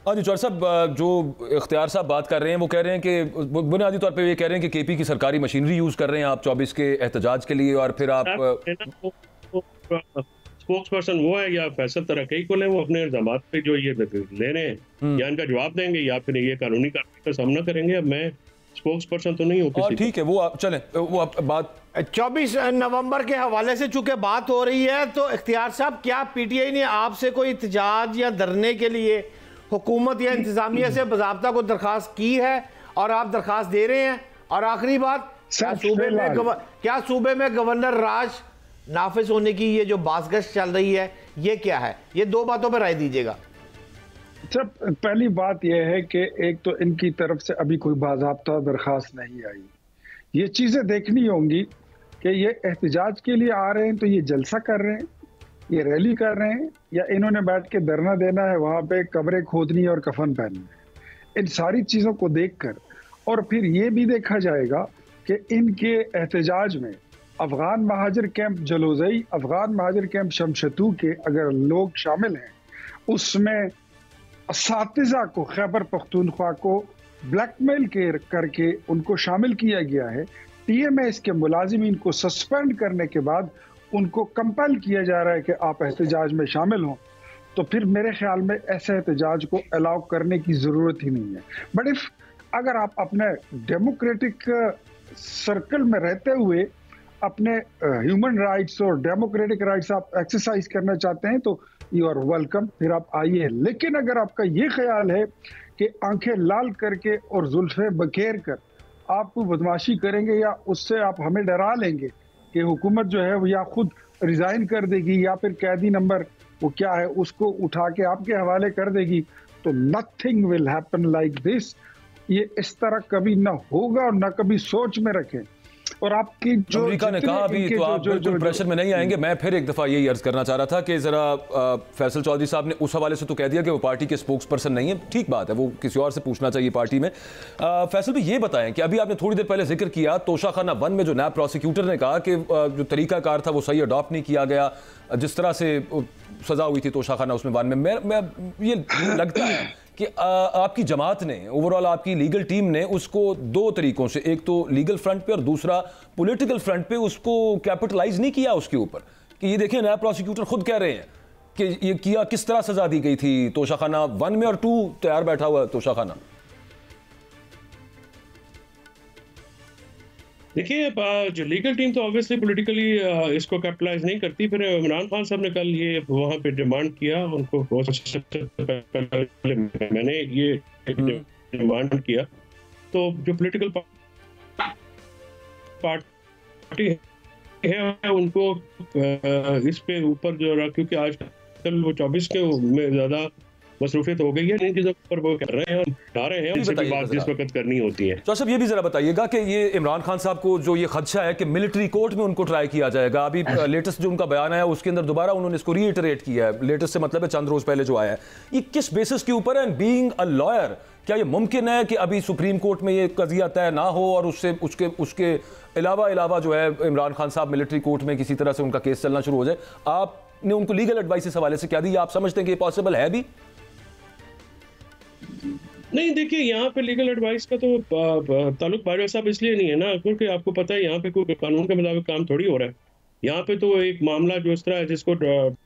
हाँ जी चौर साहब, जो इख्तियार साहब बात कर रहे हैं वो कह रहे हैं कि बुनियादी तौर पे ये कह रहे हैं कि केपी की सरकारी मशीनरी यूज़ कर रहे हैं आप 24 के एहतजाज के लिए, और फिर आप स्पोक्स पर्सन वो है या फैसल तरक्की को वो अपने इल्जाम पे जो ये ले रहे हैं या इनका जवाब देंगे या फिर ये कानूनी कार्रवाई का सामना करेंगे। अब मैं स्पोक्स पर्सन तो नहीं हूँ। ठीक है, वो आप चलें, वो आप बात 24 नवंबर के हवाले से चूंकि बात हो रही है, तो इख्तियार साहब क्या पीटीआई ने आपसे कोई एहतजाज या धरने के लिए हुकूमत या इंतजामिया से बाज़ाब्ता को दरख्वास्त की है और आप दरख्वास्त दे रहे हैं? और आखिरी बात, क्या सूबे में गवर्नर राज नाफिज होने की ये जो बाज़गश्त चल रही है ये क्या है? ये दो बातों पर राय दीजिएगा। सब पहली बात यह है कि एक तो इनकी तरफ से अभी कोई बाज़ाब्ता दरख्वास्त नहीं आई। ये चीज़ें देखनी होंगी कि ये एहतजाज के लिए आ रहे हैं तो ये जलसा कर रहे हैं, ये रैली कर रहे हैं, या इन्होंने बैठ के धरना देना है, वहाँ पे कब्रें खोदनी और कफन पहनना है। इन सारी चीज़ों को देखकर और फिर ये भी देखा जाएगा कि इनके एहतजाज में अफगान महाजर कैंप जलोज़ई, अफगान महाजर कैंप शमशतू के अगर लोग शामिल हैं, उसमें असातिज़ा को, खैबर पख्तूनख्वा को ब्लैकमेल करके उनको शामिल किया गया है। टीएमएस के मुलाजिमीन को सस्पेंड करने के बाद उनको कंपेल किया जा रहा है कि आप एहतजाज में शामिल हों। तो फिर मेरे ख्याल में ऐसे एहतजाज को अलाउ करने की ज़रूरत ही नहीं है। बट इफ अगर आप अपने डेमोक्रेटिक सर्कल में रहते हुए अपने ह्यूमन राइट्स और डेमोक्रेटिक राइट्स आप एक्सरसाइज करना चाहते हैं तो यू आर वेलकम, फिर आप आइए। लेकिन अगर आपका ये ख्याल है कि आंखें लाल करके और जुल्फे बखेर कर आपको बदमाशी करेंगे या उससे आप हमें डरा लेंगे कि हुकूमत जो है वो या खुद रिजाइन कर देगी या फिर कैदी नंबर वो क्या है उसको उठा के आपके हवाले कर देगी, तो nothing will happen like this. ये इस तरह कभी ना होगा और ना कभी सोच में रखें। और आपकी जो अमेरिका ने कहा अभी तो आप बिल्कुल प्रेशर में नहीं आएंगे। मैं फिर एक दफ़ा यही अर्ज करना चाह रहा था कि ज़रा फैसल चौधरी साहब ने उस हवाले से तो कह दिया कि वो पार्टी के स्पोक्स पर्सन नहीं है, ठीक बात है, वो किसी और से पूछना चाहिए पार्टी में। फैसल भी ये बताएं कि अभी आपने थोड़ी देर पहले जिक्र किया तोशाखाना 1 में जो नैब प्रोसिक्यूटर ने कहा कि जो तरीकाकार था वो सही अडॉप्ट नहीं किया गया, जिस तरह से सज़ा हुई थी तोशाखाना उसमें 1 में। मैं ये लगता है कि आपकी जमात ने, ओवरऑल आपकी लीगल टीम ने उसको दो तरीकों से, एक तो लीगल फ्रंट पे और दूसरा पॉलिटिकल फ्रंट पे उसको कैपिटलाइज नहीं किया उसके ऊपर कि ये देखें नया प्रोसिक्यूटर खुद कह रहे हैं कि ये किया किस तरह सजा दी गई थी तोशाखाना 1 में और 2 तैयार बैठा हुआ तोशाखाना। देखिए, जो लीगल टीम तो ऑब्वियसली पॉलिटिकली इसको कैपिटलाइज नहीं करती। फिर इमरान खान साहब ने कल ये वहाँ पे डिमांड किया, उनको मैंने ये डिमांड किया, तो जो पॉलिटिकल पार्टी है उनको इस पे ऊपर जो रहा, क्योंकि आजकल वो 24 के में ज्यादा मसरूफियत हो गई है, इन चीजों पर वो कर रहे हैं और उठा रहे हैं, उनसे बात जिस वक्त करनी होती है। तो सब ये भी जरा बताइएगा कि ये इमरान खान साहब को जो ये खदशा है कि मिलिट्री कोर्ट में उनको ट्राई किया जाएगा, अभी लेटेस्ट जो उनका बयान आया उसके अंदर दोबारा उन्होंने इसको रीइटरेट किया है, लेटेस्ट से मतलब है चंद रोज पहले जो आया है, ये किस बेसिस के ऊपर है? एंड बीइंग अ लॉयर, क्या ये मुमकिन है कि अभी सुप्रीम कोर्ट में ये कजिया तय ना हो और उससे उसके अलावा जो है इमरान खान साहब मिलिट्री कोर्ट में किसी तरह से उनका केस चलना शुरू हो जाए? आपने उनको लीगल एडवाइस इस हवाले से क्या दी? आप समझते हैं कि ये पॉसिबल है भी? नहीं, देखिए, यहाँ पे लीगल एडवाइस का तो ताल्लुक बाजवा साहब इसलिए नहीं है ना, क्योंकि आपको पता है यहाँ पे कोई कानून के मुताबिक काम थोड़ी हो रहा है। यहाँ पे तो एक मामला जो इस तरह है जिसको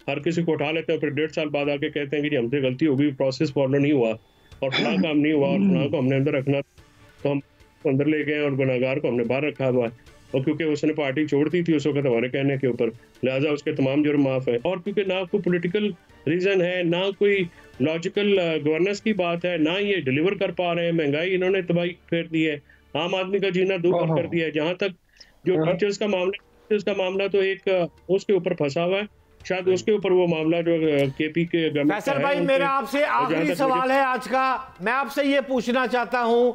हर किसी को उठा लेते हैं, फिर 1.5 साल बाद आके कहते हैं कि हमसे गलती हो गई, प्रोसेस फॉलो नहीं हुआ और फलां काम नहीं हुआ और फलां को हमने अंदर रखना, तो हम अंदर ले गए और गुनाहगार को हमने बाहर रखा हुआ है। और क्योंकि उसने पार्टी छोड़ दी थी उस वक्त हमारे कहने के ऊपर, लिहाजा उसके तमाम जुर्म माफ है। और क्योंकि ना कोई पॉलिटिकल रीजन है, ना कोई लॉजिकल गवर्नेंस की बात है, ना ये डिलीवर कर पा रहे हैं, महंगाई इन्होंने तबाही फेर दी है, आम आदमी का जीना दूभर कर दिया है। जहाँ तक जो टीचर्स का मामला तो एक उसके ऊपर फंसा हुआ है, शायद उसके ऊपर वो मामला जो केपी के फैसल भाई, मेरा आपसे आखिरी सवाल है आज का। मैं आपसे ये पूछना चाहता हूं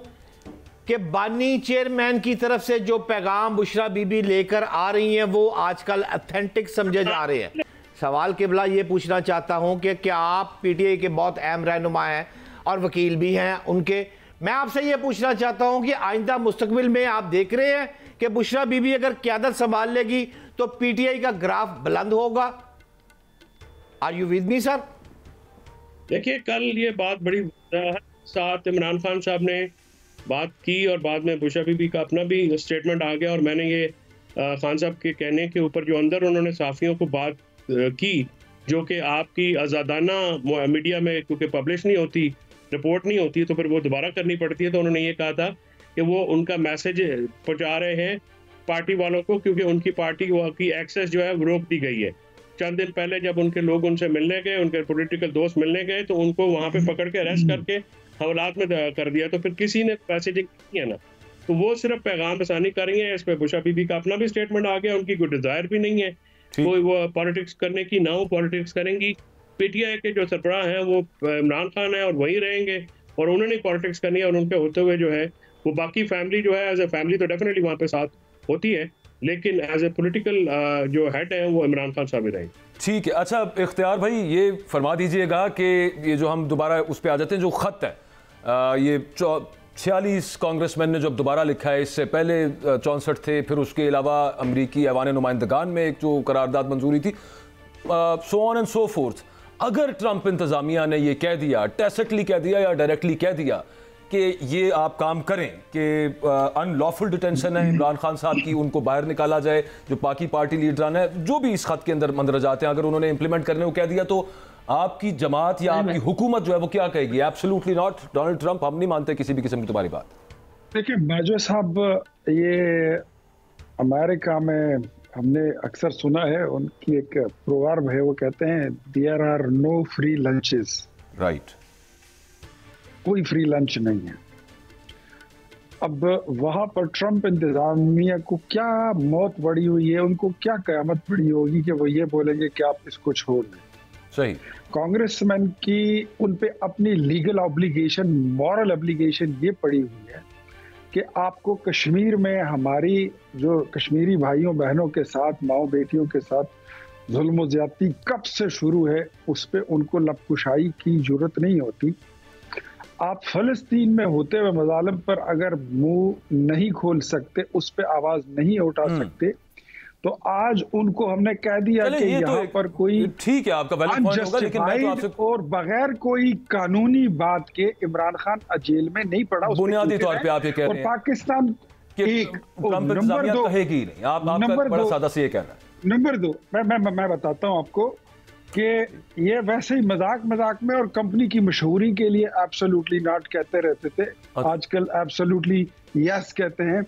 कि बानी चेयरमैन की तरफ से जो पैगाम बुशरा बीबी लेकर आ रही हैं वो आजकल ऑथेंटिक समझे जा रहे हैं। सवाल के बिला ये पूछना चाहता हूं कि क्या आप पीटीआई के बहुत अहम रहनुमा हैं और वकील भी हैं उनके, मैं आपसे ये पूछना चाहता हूं कि आइंदा मुस्तकबिल में आप देख रहे हैं कि बुशरा बीबी अगर क़यादत संभाल लेगी तो पीटीआई का ग्राफ बुलंद होगा? Are you with me sir? देखिए, कल ये बात बड़ी साथ इमरान खान साहब ने बात की और बाद में बुशरा बीबी का अपना भी स्टेटमेंट आ गया, और मैंने ये खान साहब के कहने के ऊपर जो अंदर उन्होंने साफियों को बात की, जो कि आपकी आज़ादाना मीडिया में क्योंकि पब्लिश नहीं होती, रिपोर्ट नहीं होती, तो फिर वो दोबारा करनी पड़ती है, तो उन्होंने ये कहा था कि वो उनका मैसेज पहुंचा रहे हैं पार्टी वालों को, क्योंकि उनकी पार्टी की एक्सेस जो है वो रोक दी गई है। चंद दिन पहले जब उनके लोग उनसे मिलने गए, उनके पॉलिटिकल दोस्त मिलने गए, तो उनको वहां पे पकड़ के अरेस्ट करके हवालात में कर दिया। तो फिर किसी ने मैसेजिंग की है ना, तो वो सिर्फ पैगाम रसानी कर रही है। इस पर बुशरा बीबी का अपना भी स्टेटमेंट आ गया, उनकी कोई डिजायर भी नहीं है कोई वो पॉलिटिक्स करने की, ना वो पॉलिटिक्स करेंगी। पीटीआई के जो सरबराह हैं वो इमरान खान है और वही रहेंगे, और उन्होंने पॉलिटिक्स करनी है, और उनके होते हुए जो है वो बाकी फैमिली जो है एज ए फैमिली तो डेफिनेटली वहाँ पे साथ होती है, लेकिन एज ए पॉलिटिकल जो हेड है वो इमरान खान साहब ही रहेंगे। ठीक है। अच्छा इख्तियार भाई, ये फरमा दीजिएगा कि ये जो हम दोबारा उस पर आ जाते हैं, जो खत है ये 46 कांग्रेसमैन ने जब दोबारा लिखा है, इससे पहले 64 थे, फिर उसके अलावा अमरीकी ऐवान नुमाइंदगान में एक जो करारदाद मंजूरी थी, so on and so fourth. अगर ट्रंप इंतजामिया ने ये कह दिया, टैसिटली कह दिया या डायरेक्टली कह दिया कि ये आप काम करें कि अनलॉफुल डिटेंशन है इमरान खान साहब की, उनको बाहर निकाला जाए, जो बाकी पार्टी लीडरान है जो भी इस खत के अंदर मंदरजाते हैं, अगर उन्होंने इंप्लीमेंट करने को कह दिया, तो आपकी जमात या आपकी हुकूमत जो है वो क्या कहेगी? एब्सोल्युटली नॉट, डोनाल्ड ट्रंप, हम नहीं मानते किसी भी किस्म की तुम्हारी बात। देखिए बाजवा साहब, ये अमेरिका में हमने अक्सर सुना है, उनकी एक प्रोवर्ब है, वो कहते हैं there are no free lunches. Right, कोई फ्री लंच नहीं है। अब वहां पर ट्रंप इंतजामिया को क्या मौत बड़ी हुई है, उनको क्या कयामत बड़ी होगी कि वो ये बोलेंगे कि आप इसको छोड़ दें। सही। कांग्रेसमैन की उन पे अपनी लीगल ऑब्लिगेशन, मॉरल ऑब्लिगेशन ये पड़ी हुई है कि आपको कश्मीर में हमारी जो कश्मीरी भाइयों बहनों के साथ, माओ बेटियों के साथ जुल्म ज्यादती कब से शुरू है, उस पे उनको लपकुशाई की जरूरत नहीं होती। आप फलस्तीन में होते हुए मजालिम पर अगर मुंह नहीं खोल सकते, उस पे आवाज नहीं उठा सकते, तो आज उनको हमने कह दिया कि यहाँ पर कोई ठीक है, आपका वैलिड पॉइंट होगा, लेकिन मैं तो आपसे और बगैर कोई कानूनी बात के इमरान खान जेल में नहीं पड़ा, बुनियादी तौर पे आप ये कह रहे हैं और पाकिस्तान एक नंबर 2 कहेगी नहीं, आप बड़ा सादा से ये कह रहे हैं। नंबर 2 मैं बताता हूँ आपको कि ये वैसे ही मजाक में और कंपनी की मशहूरी के लिए एब्सोल्युटली नॉट कहते रहते थे, आजकल एब्सोल्युटली यस कहते हैं।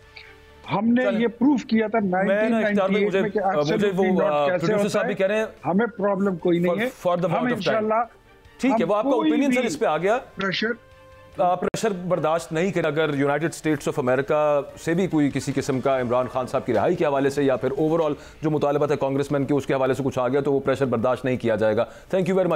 हमने ये प्रूफ किया था 1998 में कि एब्सोल्युटली नॉट कैसे होता है, कह रहे हैं हमें प्रॉब्लम कोई नहीं है, हम इंशाल्लाह। ठीक है, वो आपका ओपिनियन सर इस पे आ गया। प्रेशर बर्दाश्त नहीं कर, अगर यूनाइटेड स्टेट्स ऑफ अमेरिका से भी कोई किसी किस्म का इमरान खान साहब की रिहाई के हवाले से या फिर ओवरऑल जो मुतालबत है कांग्रेसमैन के उसके हवाले से कुछ आ गया, तो वो प्रेशर बर्दाश्त नहीं किया जाएगा। Thank you very much.